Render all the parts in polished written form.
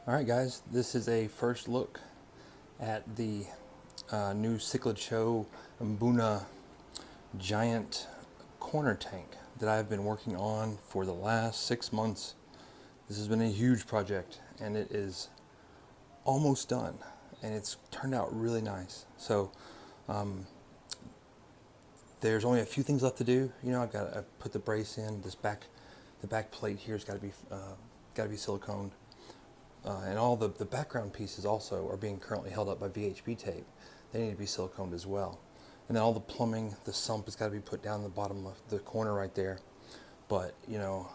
Alright guys, this is a first look at the new Cichlid Mbuna giant corner tank that I've been working on for the last 6 months. This has been a huge project and it is almost done and it's turned out really nice. So there's only a few things left to do. You know, I put the brace in. The back plate here's got to be siliconed. And all the background pieces also are being currently held up by VHB tape. They need to be siliconed as well. And then all the plumbing, the sump has got to be put down the bottom of the corner right there. But, you know,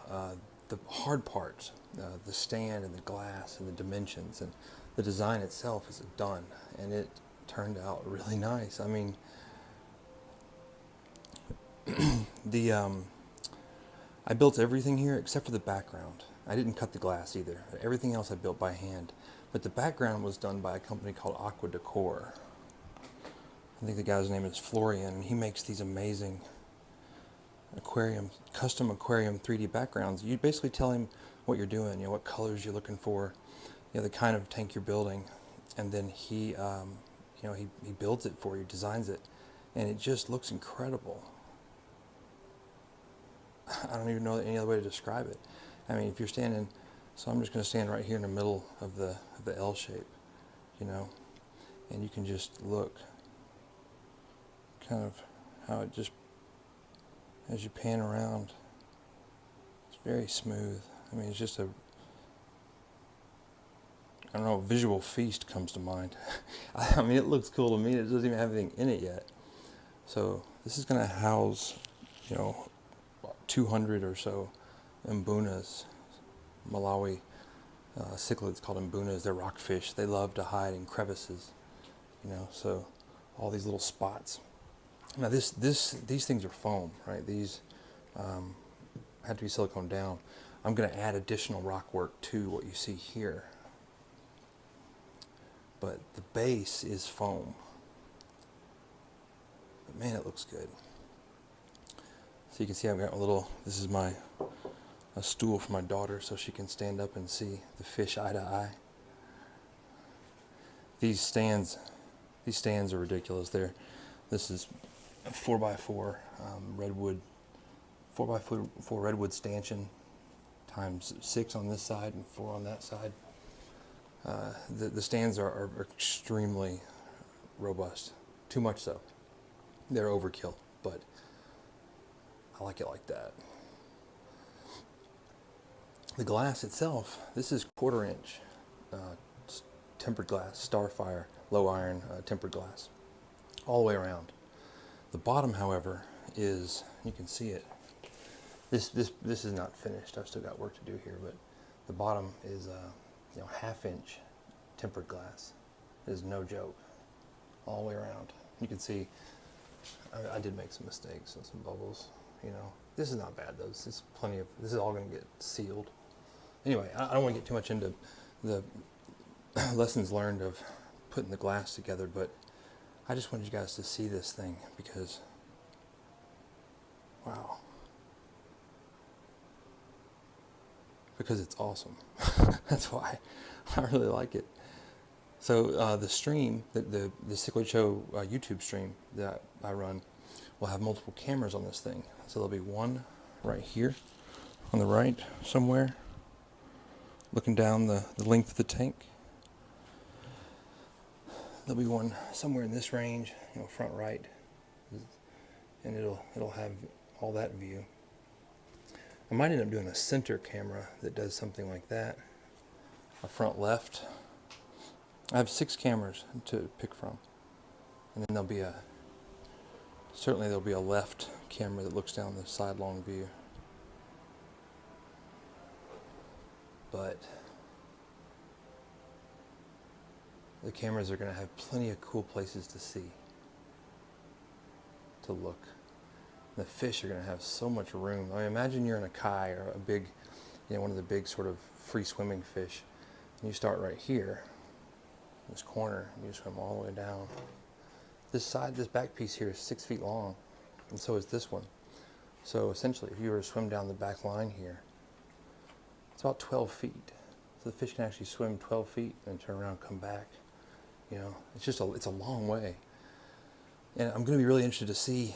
the hard parts, the stand and the glass and the dimensions and the design itself is done. And it turned out really nice. I mean, I built everything here except for the background. I didn't cut the glass either. Everything else I built by hand. But the background was done by a company called Aquarium. I think the guy's name is Florian, and he makes these amazing custom aquarium 3D backgrounds. You basically tell him what you're doing, you know, what colors you're looking for, you know, the kind of tank you're building, and then he, you know, he builds it for you, designs it, and it just looks incredible. I don't even know any other way to describe it. I mean, if you're standing, so I'm just going to stand right here in the middle of the L shape, you know, and you can just look kind of how it just, as you pan around, it's very smooth. I mean, it's just a, I don't know, visual feast comes to mind. I mean, it looks cool to me. It doesn't even have anything in it yet. So this is going to house, you know, 200 or so Mbunas, Malawi cichlids called Mbunas. They're rockfish. They love to hide in crevices, you know. So all these little spots. Now these things are foam, right? These had to be silicone down. I'm going to add additional rock work to what you see here, but the base is foam. But man, it looks good. So you can see I've got a little. This is a stool for my daughter so she can stand up and see the fish eye to eye. These stands are ridiculous. This is a 4x4 redwood, 4x4 redwood stanchion times 6 on this side and 4 on that side. The stands are extremely robust, too much so. They're overkill, but I like it like that. The glass itself, this is 1/4 inch tempered glass, Starfire, low iron tempered glass, all the way around. The bottom, however, is, you can see it, this is not finished. I've still got work to do here, but the bottom is you know, 1/2 inch tempered glass. It is no joke, all the way around. You can see I did make some mistakes and some bubbles. You know, this is not bad though. This is all going to get sealed. Anyway, I don't want to get too much into the lessons learned of putting the glass together, but I just wanted you guys to see this thing because, wow. Because it's awesome. That's why I really like it. So the stream, the Cichlid Show YouTube stream that I run, will have multiple cameras on this thing. So there'll be one right here on the right somewhere, looking down the length of the tank. There'll be one somewhere in this range, you know, front right, and it'll have all that view. I might end up doing a center camera that does something like that, a front left. I have 6 cameras to pick from, and then certainly there'll be a left camera that looks down the sidelong view. But the cameras are going to have plenty of cool places to see, to look. The fish are going to have so much room. I mean, imagine you're in a kai or a big, you know, one of the big sort of free swimming fish, and you start right here, this corner, and you swim all the way down. This back piece here is 6 feet long, and so is this one. So essentially, if you were to swim down the back line here, it's about 12 feet. So the fish can actually swim 12 feet and turn around and come back. You know, it's a long way. And I'm going to be really interested to see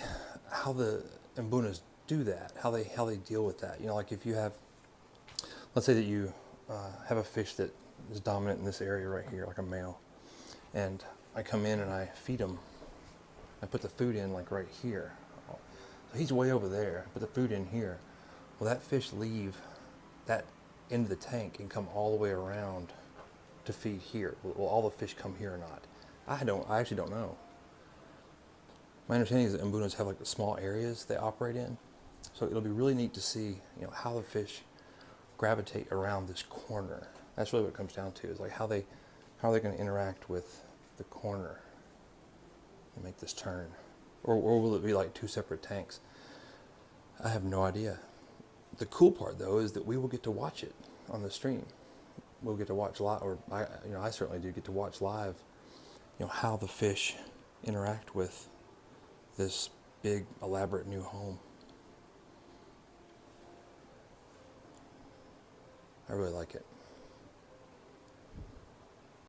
how the Mbunas do that, how they deal with that. You know, like if you have, let's say that you have a fish that is dominant in this area right here, like a male, and I come in and I feed him. I put the food in like right here. So he's way over there. I put the food in here. Will that fish leave that end of the tank and come all the way around to feed here? Will all the fish come here or not? I actually don't know. My understanding is that Mbunas have like small areas they operate in. So it'll be really neat to see, you know, how the fish gravitate around this corner. That's really what it comes down to, is like how are they going to interact with the corner and make this turn? Or will it be like two separate tanks? I have no idea. The cool part though is that we will get to watch it on the stream. We'll get to watch live, or I certainly do get to watch live, you know, how the fish interact with this big elaborate new home. I really like it.